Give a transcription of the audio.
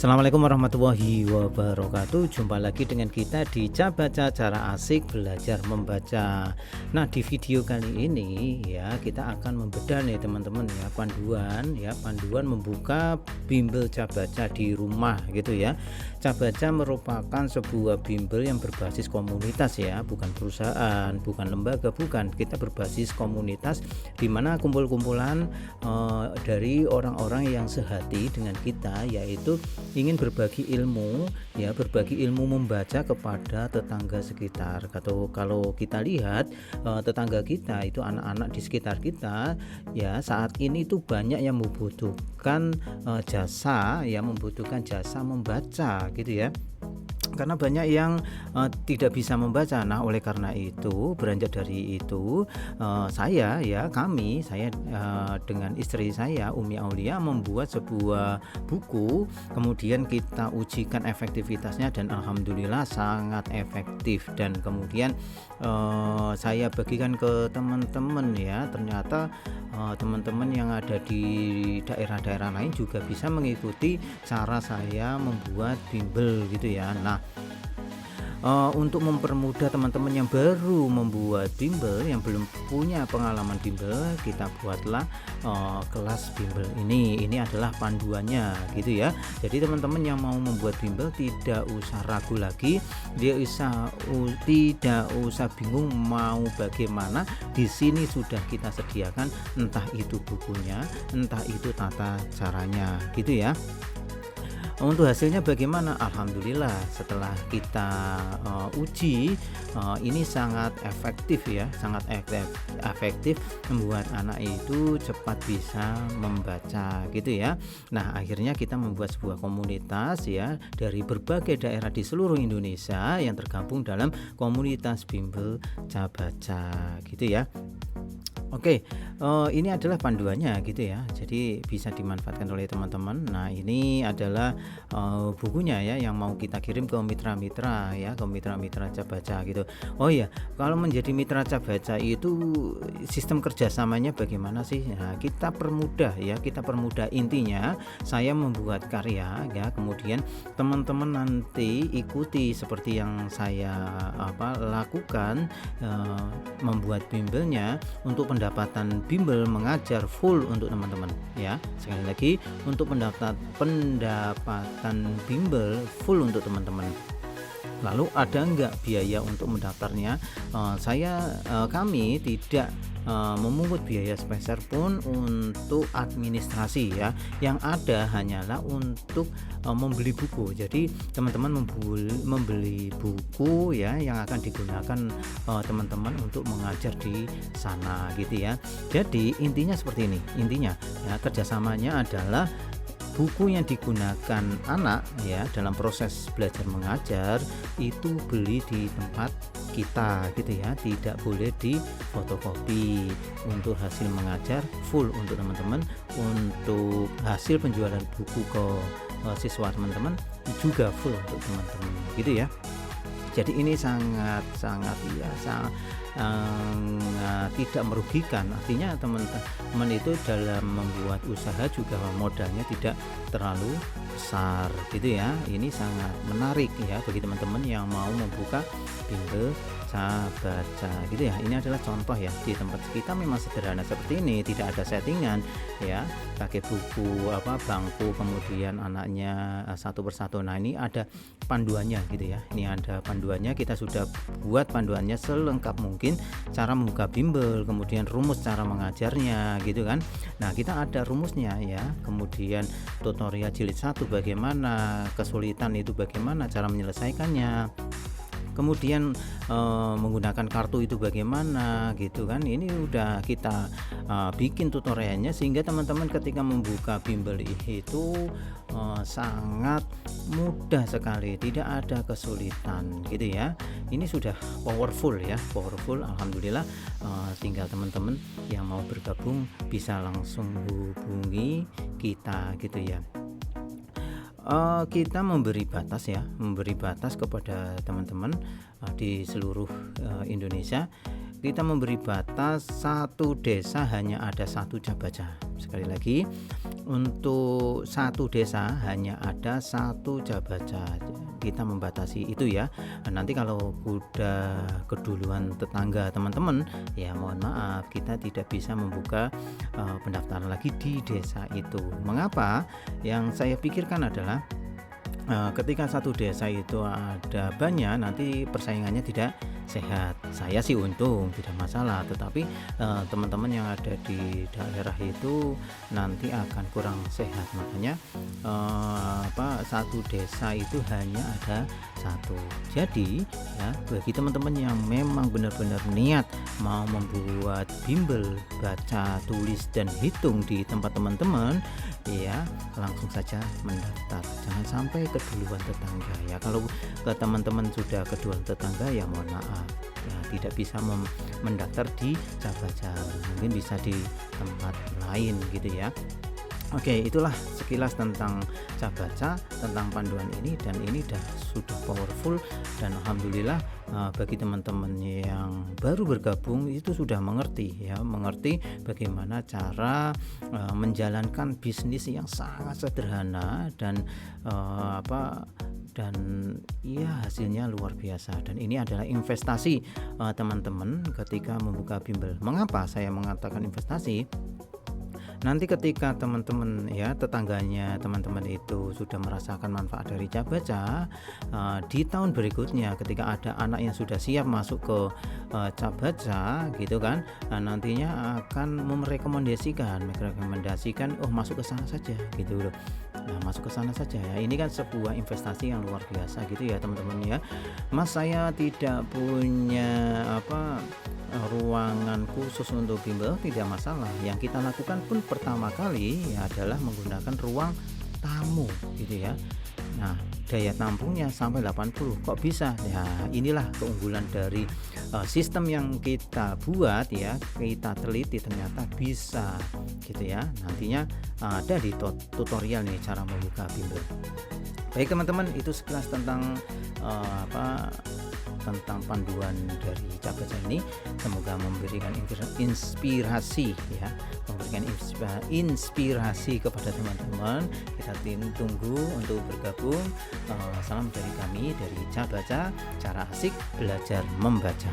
Assalamualaikum warahmatullahi wabarakatuh. Jumpa lagi dengan kita di Baca Cara Asik Belajar Membaca. Nah, di video kali ini ya kita akan membedah nih teman-teman panduan membuka bimbel Baca di rumah gitu ya. Baca merupakan sebuah bimbel yang berbasis komunitas ya, bukan perusahaan, bukan lembaga, bukan. Kita berbasis komunitas di mana kumpul-kumpulan dari orang-orang yang sehati dengan kita, yaitu ingin berbagi ilmu membaca kepada tetangga sekitar. Kalau kita lihat tetangga kita itu anak-anak di sekitar kita ya, saat ini itu banyak yang membutuhkan jasa membaca gitu ya, karena banyak yang tidak bisa membaca. Nah, oleh karena itu beranjak dari itu saya dengan istri saya Umi Aulia membuat sebuah buku, kemudian kita ujikan efektivitasnya dan alhamdulillah sangat efektif, dan kemudian saya bagikan ke teman-teman ya. Ternyata teman-teman yang ada di daerah-daerah lain juga bisa mengikuti cara saya membuat bimbel gitu ya. Nah, untuk mempermudah teman-teman yang baru membuat bimbel, yang belum punya pengalaman bimbel, kita buatlah kelas bimbel ini. Ini adalah panduannya gitu ya. Jadi teman-teman yang mau membuat bimbel tidak usah ragu lagi, tidak usah bingung mau bagaimana. Di sini sudah kita sediakan, entah itu bukunya, entah itu tata caranya gitu ya. Untuk hasilnya bagaimana? Alhamdulillah setelah kita uji, ini sangat efektif ya, sangat efektif membuat anak itu cepat bisa membaca gitu ya. Nah, akhirnya kita membuat sebuah komunitas ya dari berbagai daerah di seluruh Indonesia yang tergabung dalam komunitas bimbel Baca gitu ya. Oke, ini adalah panduannya gitu ya, jadi bisa dimanfaatkan oleh teman-teman. Nah, ini adalah bukunya ya yang mau kita kirim ke mitra-mitra ya, ke mitra-mitra Baca gitu. Oh ya, kalau menjadi mitra Baca itu sistem kerjasamanya bagaimana sih? Nah, kita permudah. Intinya saya membuat karya ya, kemudian teman-teman nanti ikuti seperti yang saya lakukan, membuat bimbelnya. Untuk pendapatan bimbel mengajar full untuk teman-teman ya. Sekali lagi, untuk pendapatan bimbel full untuk teman-teman. Lalu ada enggak biaya untuk mendaftarnya? Kami tidak memungut biaya sepeser pun untuk administrasi ya. Yang ada hanyalah untuk membeli buku. Jadi teman-teman membeli buku ya yang akan digunakan teman-teman untuk mengajar di sana gitu ya. Jadi intinya seperti ini. Intinya ya, kerjasamanya adalah buku yang digunakan anak ya dalam proses belajar mengajar itu beli di tempat kita gitu ya, tidak boleh di fotokopi. Untuk hasil mengajar full untuk teman-teman, untuk hasil penjualan buku ke siswa teman-teman juga full untuk teman-teman gitu ya. Jadi ini sangat tidak merugikan. Artinya teman-teman itu dalam membuat usaha juga modalnya tidak terlalu besar gitu ya. Ini sangat menarik ya bagi teman-teman yang mau membuka bimbel Baca gitu ya. Ini adalah contoh ya, di tempat kita memang sederhana seperti ini, tidak ada settingan ya, pakai buku bangku, kemudian anaknya satu persatu. Nah, ini ada panduannya gitu ya. Ini ada panduannya, kita sudah buat panduannya selengkap mungkin, cara membuka bimbel, kemudian rumus cara mengajarnya gitu kan. Nah, kita ada rumusnya ya, kemudian tutorial jilid 1 bagaimana, kesulitan itu bagaimana cara menyelesaikannya, kemudian menggunakan kartu itu bagaimana gitu kan. Ini udah kita bikin tutorialnya sehingga teman-teman ketika membuka bimbel itu sangat mudah sekali, tidak ada kesulitan gitu ya. Ini sudah powerful alhamdulillah. Tinggal teman-teman yang mau bergabung bisa langsung hubungi kita gitu ya. Kita memberi batas kepada teman-teman di seluruh Indonesia. kita memberi batas satu desa hanya ada satu Cabaca. Sekali lagi, untuk satu desa hanya ada satu Cabaca. Kita membatasi itu ya. Nanti kalau udah keduluan tetangga teman-teman, ya mohon maaf, kita tidak bisa membuka pendaftaran lagi di desa itu. Mengapa? Yang saya pikirkan adalah ketika satu desa itu ada banyak, nanti persaingannya tidak sehat. Saya sih untung, tidak masalah, tetapi teman-teman yang ada di daerah itu nanti akan kurang sehat. Makanya satu desa itu hanya ada satu. Jadi ya, bagi teman-teman yang memang benar-benar niat mau membuat bimbel baca, tulis dan hitung di tempat teman-teman, ya langsung saja mendaftar. Jangan sampai keduluan tetangga ya. Kalau ke teman-teman sudah keduluan tetangga, ya mohon maaf ya, tidak bisa mendaftar di Cabaca, mungkin bisa di tempat lain gitu ya. Oke, itulah sekilas tentang Cabaca, tentang panduan ini, dan ini sudah powerful, dan alhamdulillah bagi teman-teman yang baru bergabung itu sudah mengerti bagaimana cara menjalankan bisnis yang sangat sederhana dan dan ya hasilnya luar biasa. Dan ini adalah investasi teman-teman ketika membuka bimbel. Mengapa saya mengatakan investasi? Nanti ketika teman-teman ya, tetangganya teman-teman itu sudah merasakan manfaat dari Cabaca, di tahun berikutnya ketika ada anak yang sudah siap masuk ke Cabaca gitu kan, nantinya akan merekomendasikan oh masuk ke sana saja gitu loh. Nah, masuk ke sana saja ya. Ini kan sebuah investasi yang luar biasa gitu ya teman-teman ya. Mas, saya tidak punya ruangan khusus untuk bimbel, tidak masalah. Yang kita lakukan pun pertama kali ya adalah menggunakan ruang tamu gitu ya. Nah, daya tampungnya sampai 80. Kok bisa? Ya, inilah keunggulan dari sistem yang kita buat ya, kita teliti ternyata bisa gitu ya. Nantinya ada di tutorial nih cara membuka bimbel. Baik teman-teman, itu sekilas tentang tentang panduan dari Cabaca ini. Semoga memberikan inspirasi ya, memberikan inspirasi kepada teman-teman. Kita tunggu untuk bergabung. Salam dari kami dari Cabaca, cara asik belajar membaca.